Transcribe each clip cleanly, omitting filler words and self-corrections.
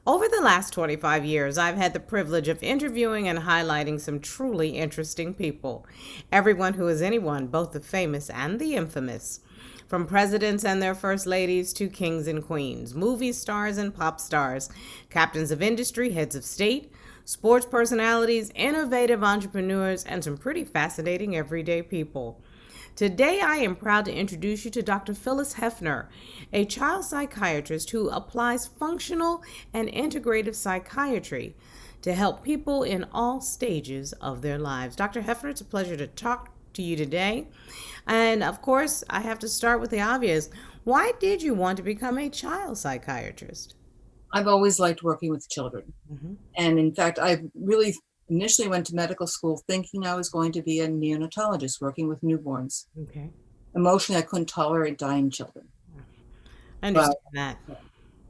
Over the last 25 years, I've had the privilege of interviewing and highlighting some truly interesting people. Everyone who is anyone, both the famous and the infamous. From presidents and their first ladies to kings and queens, movie stars and pop stars, captains of industry, heads of state, sports personalities, innovative entrepreneurs, and some pretty fascinating everyday people. Today, I am proud to introduce you to Dr. Phyllis Heffner, a child psychiatrist who applies functional and integrative psychiatry to help people in all stages of their lives. Dr. Heffner, it's a pleasure to talk to you today. And of course, I have to start with the obvious. Why did you want to become a child psychiatrist? I've always liked working with children. Hmm. And in fact, I really initially went to medical school thinking I was going to be a neonatologist working with newborns. Okay. Emotionally, I couldn't tolerate dying children. I But understand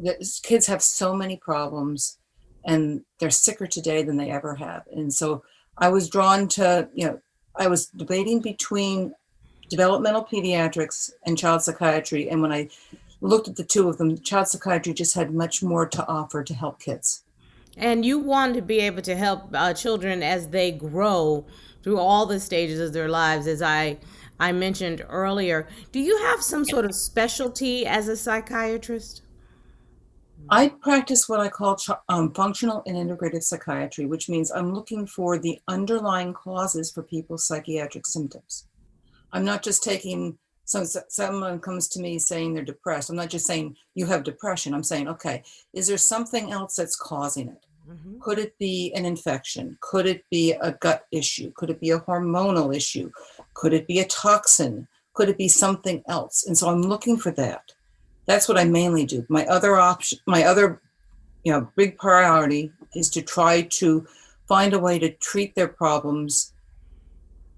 that. kids have so many problems and they're sicker today than they ever have. And so I was drawn to, I was debating between developmental pediatrics and child psychiatry. And when I looked at the two of them, child psychiatry just had much more to offer to help kids. And you want to be able to help children as they grow through all the stages of their lives, as I mentioned earlier. Do you have some sort of specialty as a psychiatrist? I practice what I call functional and integrative psychiatry, which means I'm looking for the underlying causes for people's psychiatric symptoms. I'm not just taking someone comes to me saying they're depressed. I'm not just saying you have depression. I'm saying, okay, is there something else that's causing it? Hmm. Could it be an infection? Could it be a gut issue? Could it be a hormonal issue? Could it be a toxin? Could it be something else? And so I'm looking for that. That's what I mainly do. My other big priority is to try to find a way to treat their problems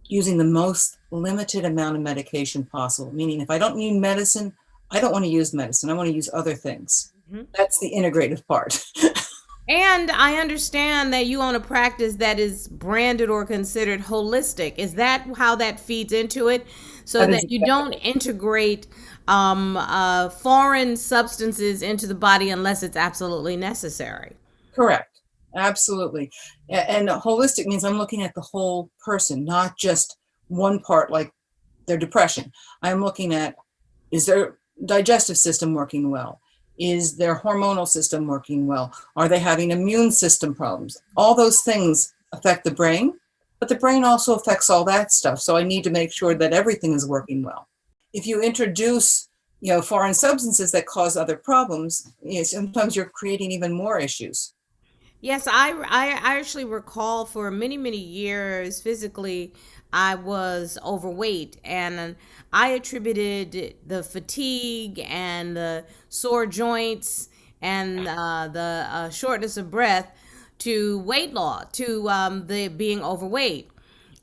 using the most limited amount of medication possible. Meaning, if I don't need medicine, I don't want to use medicine. I want to use other things. That's the integrative part. And I understand that you own a practice that is branded or considered holistic. Is that how that feeds into it? So That is that you don't integrate foreign substances into the body unless it's absolutely necessary. correct. Absolutely. And holistic means I'm looking at the whole person, not just one part like their depression. I'm looking at, is their digestive system working well? Is their hormonal system working well? Are they having immune system problems? All those things affect the brain, but the brain also affects all that stuff. So I need to make sure that everything is working well. If you introduce, foreign substances that cause other problems, sometimes you're creating even more issues. Yes, I actually recall for many, many years physically, I was overweight, and I attributed the fatigue and the sore joints and the shortness of breath to weight loss, to the being overweight.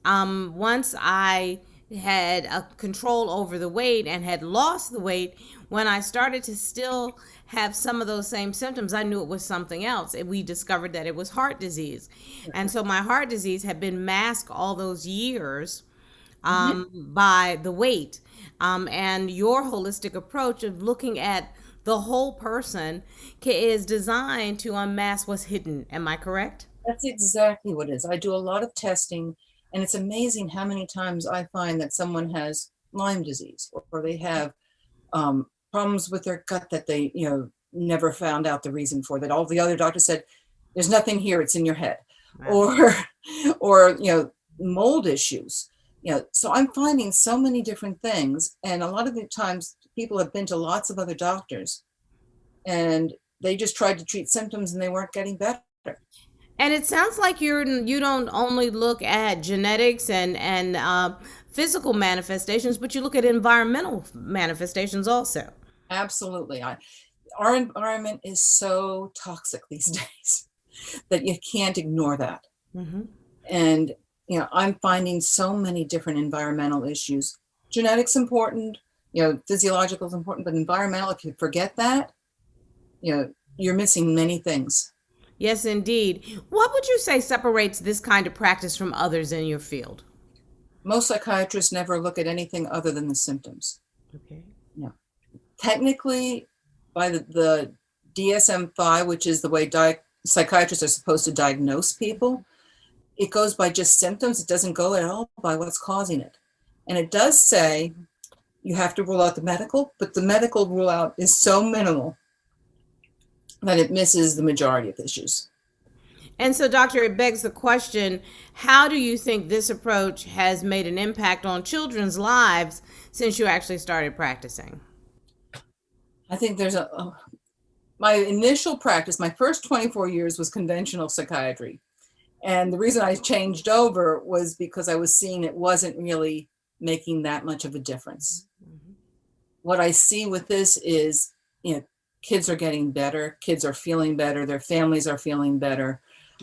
Once I had a control over the weight and had lost the weight, when I started to still have some of those same symptoms, I knew it was something else. And we discovered that it was heart disease. And so my heart disease had been masked all those years Mhm. by the weight. And your holistic approach of looking at the whole person is designed to unmask what's hidden. Am I correct? That's exactly what it is. I do a lot of testing, and it's amazing how many times I find that someone has Lyme disease or they have problems with their gut that they, never found out the reason for. That all the other doctors said, "There's nothing here; it's in your head," Wow. or, or mold issues. So I'm finding so many different things, and a lot of the times people have been to lots of other doctors, and they just tried to treat symptoms, and they weren't getting better. And it sounds like you don't only look at genetics and physical manifestations, but you look at environmental manifestations also. Absolutely. Our environment is so toxic these days that you can't ignore that. Hmm. And, I'm finding so many different environmental issues. Genetics important, physiological is important, but environmental, if you forget that, you're missing many things. Yes, indeed. What would you say separates this kind of practice from others in your field? Most psychiatrists never look at anything other than the symptoms. Okay. Yeah. Technically, by the DSM-5, which is the way psychiatrists are supposed to diagnose people, it goes by just symptoms. It doesn't go at all by what's causing it. And it does say you have to rule out the medical, but the medical rule out is so minimal that it misses the majority of issues. And so, Doctor, it begs the question, how do you think this approach has made an impact on children's lives since you actually started practicing? I think there's my initial practice, my first 24 years was conventional psychiatry. And the reason I changed over was because I was seeing it wasn't really making that much of a difference. Mm-hmm. What I see with this is, kids are getting better, kids are feeling better, their families are feeling better.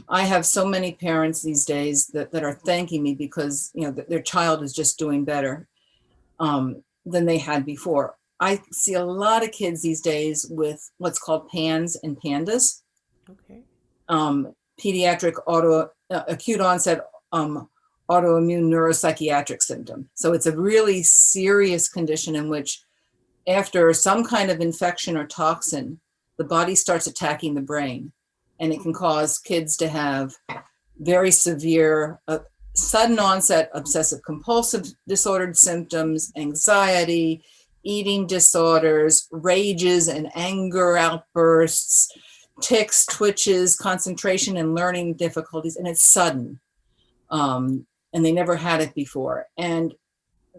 I have so many parents these days that are thanking me because, their child is just doing better than they had before. I see a lot of kids these days with what's called PANS and PANDAS. Okay. Pediatric acute onset autoimmune neuropsychiatric symptom. So it's a really serious condition in which after some kind of infection or toxin, the body starts attacking the brain, and it can cause kids to have very severe sudden onset obsessive compulsive disordered symptoms, anxiety, eating disorders, rages and anger outbursts, tics, twitches, concentration and learning difficulties, and it's sudden. And they never had it before. And,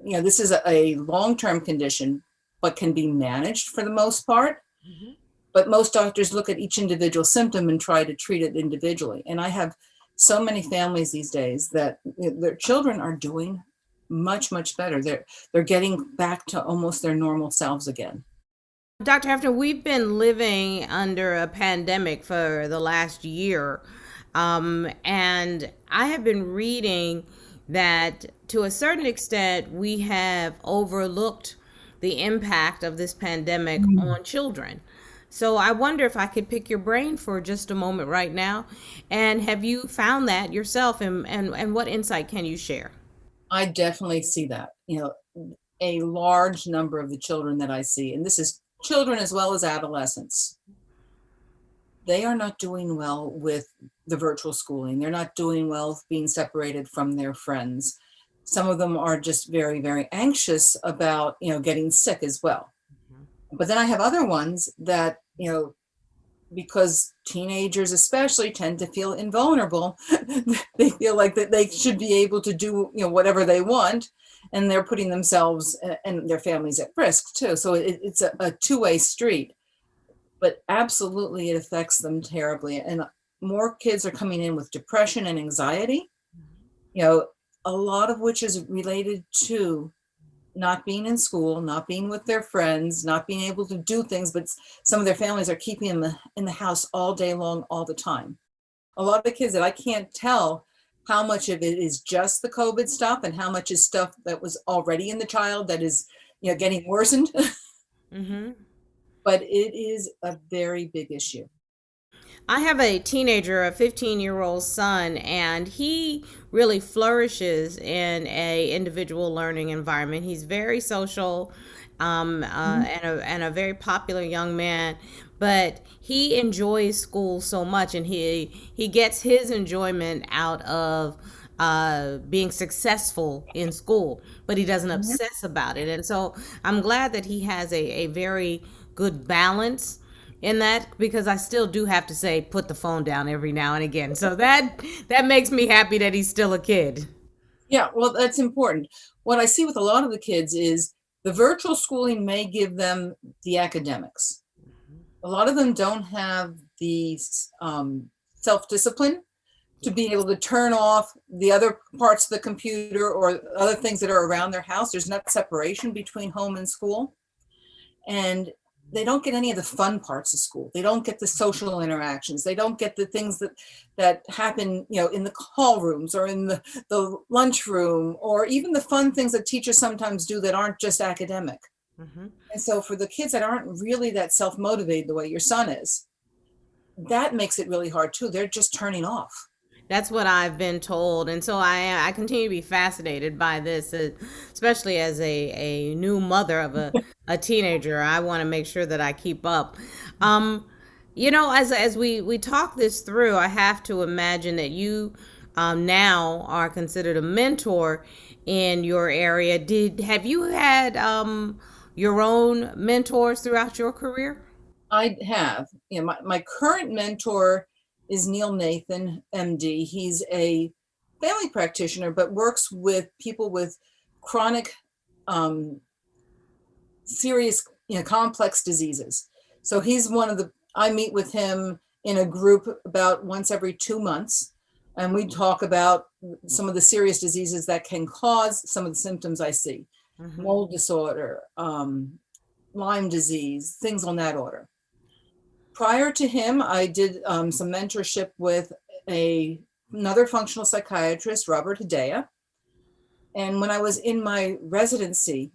this is a long-term condition, but can be managed for the most part. Mm-hmm. But most doctors look at each individual symptom and try to treat it individually. And I have so many families these days that their children are doing much, much better. They're getting back to almost their normal selves again. Dr. Heffner, we've been living under a pandemic for the last year. And I have been reading that to a certain extent, we have overlooked the impact of this pandemic on children. So I wonder if I could pick your brain for just a moment right now. And have you found that yourself, and what insight can you share? I definitely see that. A large number of the children that I see, and this is children as well as adolescents, they are not doing well with the virtual schooling. They're not doing well being separated from their friends. Some of them are just very, very anxious about, getting sick as well. Mm-hmm. But then I have other ones that, because teenagers especially tend to feel invulnerable, they feel like that they should be able to do, whatever they want, and they're putting themselves and their families at risk too. So it's a two-way street, but absolutely it affects them terribly. And more kids are coming in with depression and anxiety, a lot of which is related to not being in school, not being with their friends, not being able to do things, but some of their families are keeping them in the house all day long, all the time. A lot of the kids that I can't tell how much of it is just the COVID stuff and how much is stuff that was already in the child that is, getting worsened. Mm-hmm. But it is a very big issue. I have a teenager, a 15-year-old son, and he really flourishes in a individual learning environment. He's very social, and a very popular young man, but he enjoys school so much, and he gets his enjoyment out of being successful in school, but he doesn't obsess about it. And so I'm glad that he has a very good balance in that, because I still do have to say, put the phone down every now and again. So that makes me happy that he's still a kid. Yeah, well, that's important. What I see with a lot of the kids is the virtual schooling may give them the academics. A lot of them don't have the self-discipline to be able to turn off the other parts of the computer or other things that are around their house. There's not separation between home and school. And they don't get any of the fun parts of school. They don't get the social interactions. They don't get the things that happen, in the hall rooms or in the lunchroom, or even the fun things that teachers sometimes do that aren't just academic. Mm-hmm. And so for the kids that aren't really that self-motivated the way your son is, that makes it really hard too. They're just turning off. That's what I've been told. And so I continue to be fascinated by this, especially as a new mother of a teenager. I want to make sure that I keep up. As we talk this through, I have to imagine that you now are considered a mentor in your area. Have you had your own mentors throughout your career? I have. My current mentor is Neil Nathan, MD. He's a family practitioner, but works with people with chronic, serious, complex diseases. So he's I meet with him in a group about once every 2 months, and we talk about some of the serious diseases that can cause some of the symptoms I see. Mold disorder, Lyme disease, things on that order. Prior to him, I did some mentorship with another functional psychiatrist, Robert Hidea. And when I was in my residency,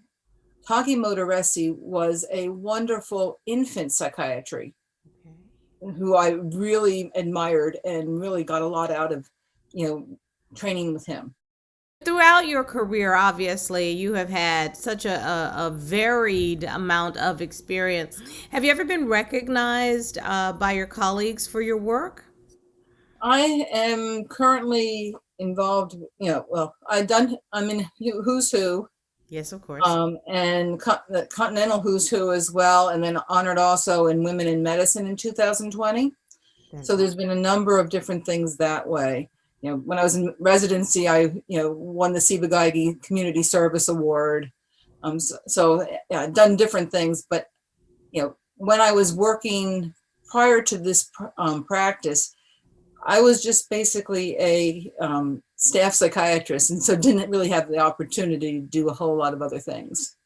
Tagi Motoresi was a wonderful infant psychiatry who I really admired and really got a lot out of, training with him. Throughout your career, obviously, you have had such a varied amount of experience. Have you ever been recognized by your colleagues for your work? I am currently involved, I'm in Who's Who. Yes, of course. And the Continental Who's Who as well, and then honored also in Women in Medicine in 2020. So there's been a number of different things that way. When I was in residency, I won the Ciba-Geigy Community Service Award. I've done different things, but when I was working prior to this practice, I was just basically a staff psychiatrist, and so didn't really have the opportunity to do a whole lot of other things.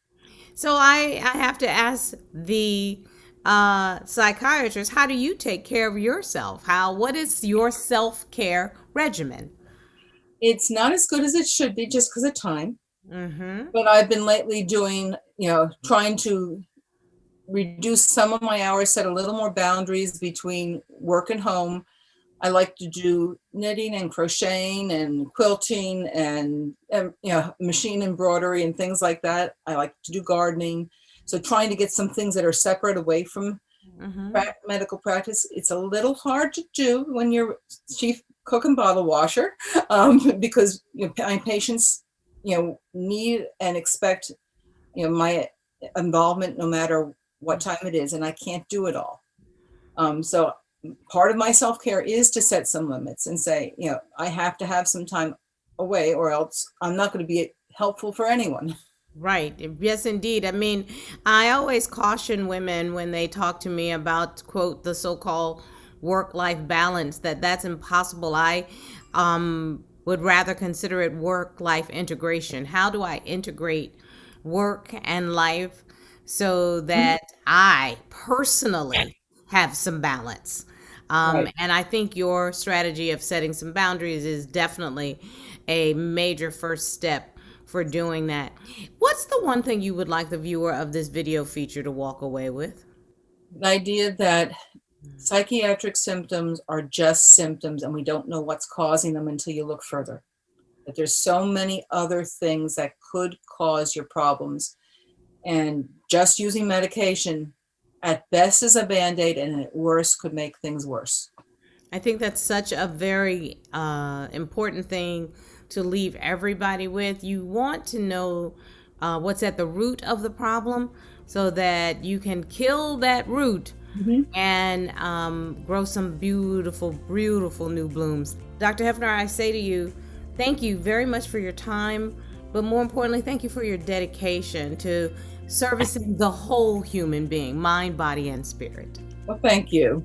So I have to ask the psychiatrist, how do you take care of yourself? What is your self-care regimen? It's not as good as it should be just because of time. Mm-hmm. But I've been lately doing, trying to reduce some of my hours, set a little more boundaries between work and home. I like to do knitting and crocheting and quilting and machine embroidery and things like that. I like to do gardening. So trying to get some things that are separate away from medical practice. It's a little hard to do when you're chief cook and bottle washer, because my patients, need and expect, my involvement no matter what time it is, and I can't do it all. So part of my self-care is to set some limits and say, I have to have some time away or else I'm not going to be helpful for anyone. Right. Yes, indeed. I mean, I always caution women when they talk to me about, quote, the so-called work-life balance, that's impossible. I would rather consider it work-life integration. How do I integrate work and life so that I personally have some balance? Right. And I think your strategy of setting some boundaries is definitely a major first step for doing that. What's the one thing you would like the viewer of this video feature to walk away with? The idea that psychiatric symptoms are just symptoms and we don't know what's causing them until you look further. That there's so many other things that could cause your problems, and just using medication at best is a Band-Aid and at worst could make things worse. I think that's such a very important thing to leave everybody with. You want to know what's at the root of the problem so that you can kill that root and grow some beautiful, beautiful new blooms. Dr. Heffner, I say to you, thank you very much for your time, but more importantly, thank you for your dedication to servicing the whole human being, mind, body, and spirit. Well, thank you.